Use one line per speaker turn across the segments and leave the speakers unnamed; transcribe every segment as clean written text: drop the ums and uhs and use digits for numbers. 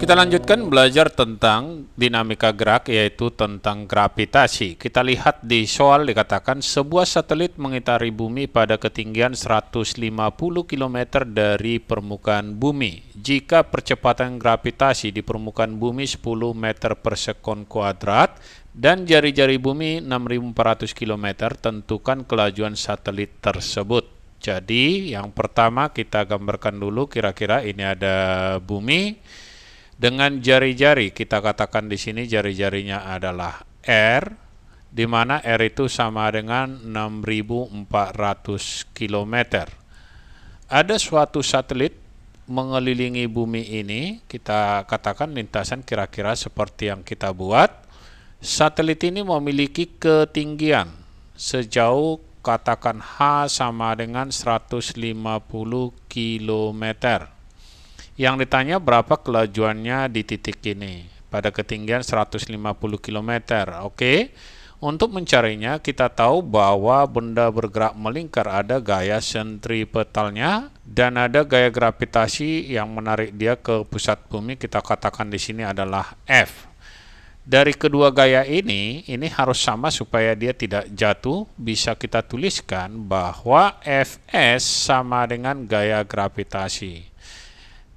Kita lanjutkan belajar tentang dinamika gerak, yaitu tentang gravitasi. Kita lihat di soal dikatakan sebuah satelit mengitari bumi pada ketinggian 150 km dari permukaan bumi. Jika percepatan gravitasi di permukaan bumi 10 meter per sekon kuadrat dan jari-jari bumi 6400 km, tentukan kelajuan satelit tersebut. Jadi yang pertama kita gambarkan dulu, kira-kira ini ada bumi. Dengan jari-jari, kita katakan di sini jari-jarinya adalah R, di mana R itu sama dengan 6400 km. Ada suatu satelit mengelilingi bumi ini, kita katakan lintasan kira-kira seperti yang kita buat. Satelit ini memiliki ketinggian sejauh katakan H sama dengan 150 km. Yang ditanya berapa kelajuannya di titik ini pada ketinggian 150 km. Oke. Untuk mencarinya kita tahu bahwa benda bergerak melingkar ada gaya sentripetalnya dan ada gaya gravitasi yang menarik dia ke pusat bumi, kita katakan di sini adalah F. Dari kedua gaya ini harus sama supaya dia tidak jatuh. Bisa kita tuliskan bahwa Fs sama dengan gaya gravitasi.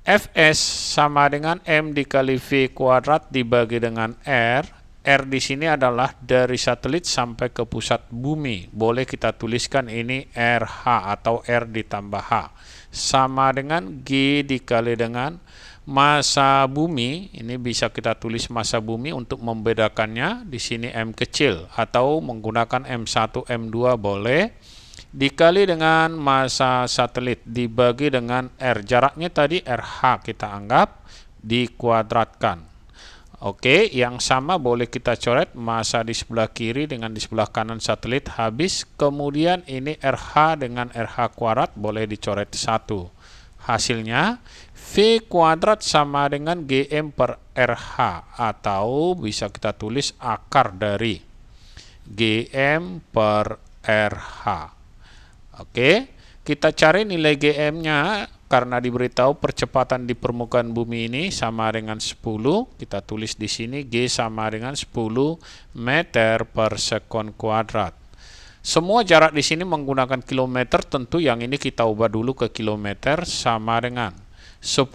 Fs sama dengan M dikali V kuadrat dibagi dengan R. R di sini adalah dari satelit sampai ke pusat bumi. Boleh kita tuliskan ini RH atau R ditambah H. Sama dengan G dikali dengan massa bumi. Ini bisa kita tulis massa bumi untuk membedakannya. Di sini M kecil atau menggunakan M1, M2 boleh. Dikali dengan massa satelit dibagi dengan R. Jaraknya tadi RH kita anggap, dikuadratkan. Oke, yang sama boleh kita coret massa di sebelah kiri dengan di sebelah kanan satelit habis. Kemudian ini RH dengan RH kuadrat boleh dicoret 1. Hasilnya V kuadrat sama dengan GM per RH atau bisa kita tulis akar dari GM per RH. Oke, kita cari nilai GM-nya karena diberitahu percepatan di permukaan bumi ini sama dengan 10. Kita tulis di sini G sama dengan 10 meter per sekon kuadrat. Semua jarak di sini menggunakan kilometer, tentu yang ini kita ubah dulu ke kilometer, sama dengan 10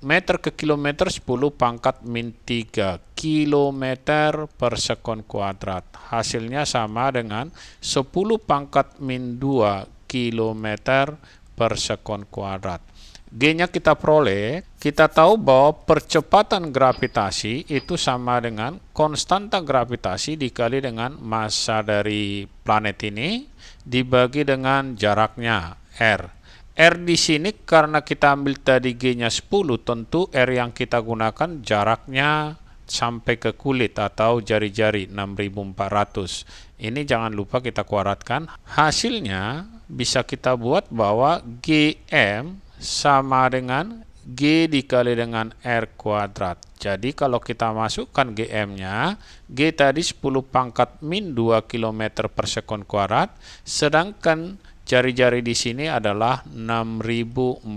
meter ke kilometer 10 pangkat min 3 kilometer per sekon kuadrat. Hasilnya sama dengan 10 pangkat min 2 kilometer per sekon kuadrat. G-nya kita peroleh, kita tahu bahwa percepatan gravitasi itu sama dengan konstanta gravitasi dikali dengan massa dari planet ini dibagi dengan jaraknya R. R di sini karena kita ambil tadi G-nya 10, tentu R yang kita gunakan jaraknya sampai ke kulit atau jari-jari 6400. Ini jangan lupa kita kuadratkan. Hasilnya bisa kita buat bahwa GM sama dengan G dikali dengan R kuadrat. Jadi kalau kita masukkan GM-nya, G tadi 10 pangkat min 2 km per sekon kuadrat, sedangkan jari-jari di sini adalah 6400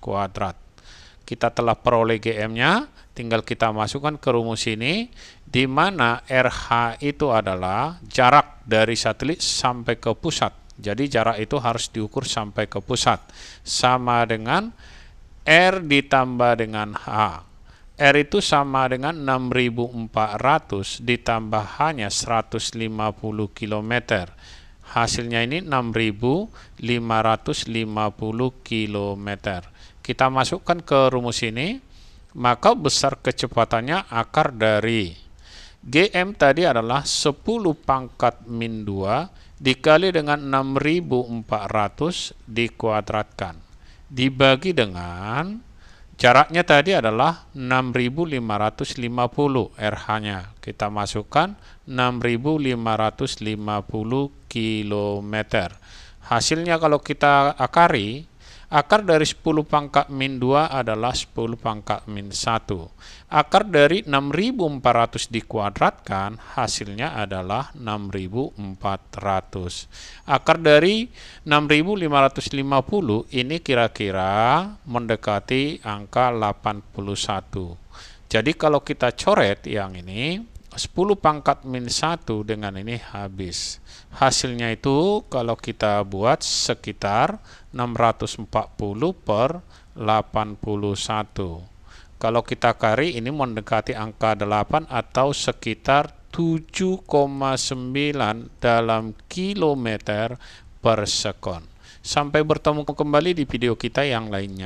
kuadrat. Kita telah peroleh GM-nya, tinggal kita masukkan ke rumus ini, di mana RH itu adalah jarak dari satelit sampai ke pusat. Jadi jarak itu harus diukur sampai ke pusat. Sama dengan R ditambah dengan H. R itu sama dengan 6400 ditambah H-nya 150 km. Hasilnya ini 6550 km. Kita masukkan ke rumus ini, maka besar kecepatannya akar dari GM tadi adalah 10 pangkat min 2 dikali dengan 6400 dikuadratkan. Dibagi dengan jaraknya tadi adalah 6550 RH-nya. Kita masukkan 6550 km. Hasilnya kalau kita akari Akar dari 10 pangkat min 2 adalah 10 pangkat min 1. Akar dari 6.400 dikuadratkan, hasilnya adalah 6.400. Akar dari 6.550 ini kira-kira mendekati angka 81. Jadi kalau kita coret yang ini, 10 pangkat min 1 dengan ini habis. Hasilnya itu kalau kita buat sekitar 640 per 81. Kalau kita kali ini mendekati angka 8 atau sekitar 7,9 dalam kilometer per sekon. Sampai bertemu kembali di video kita yang lainnya.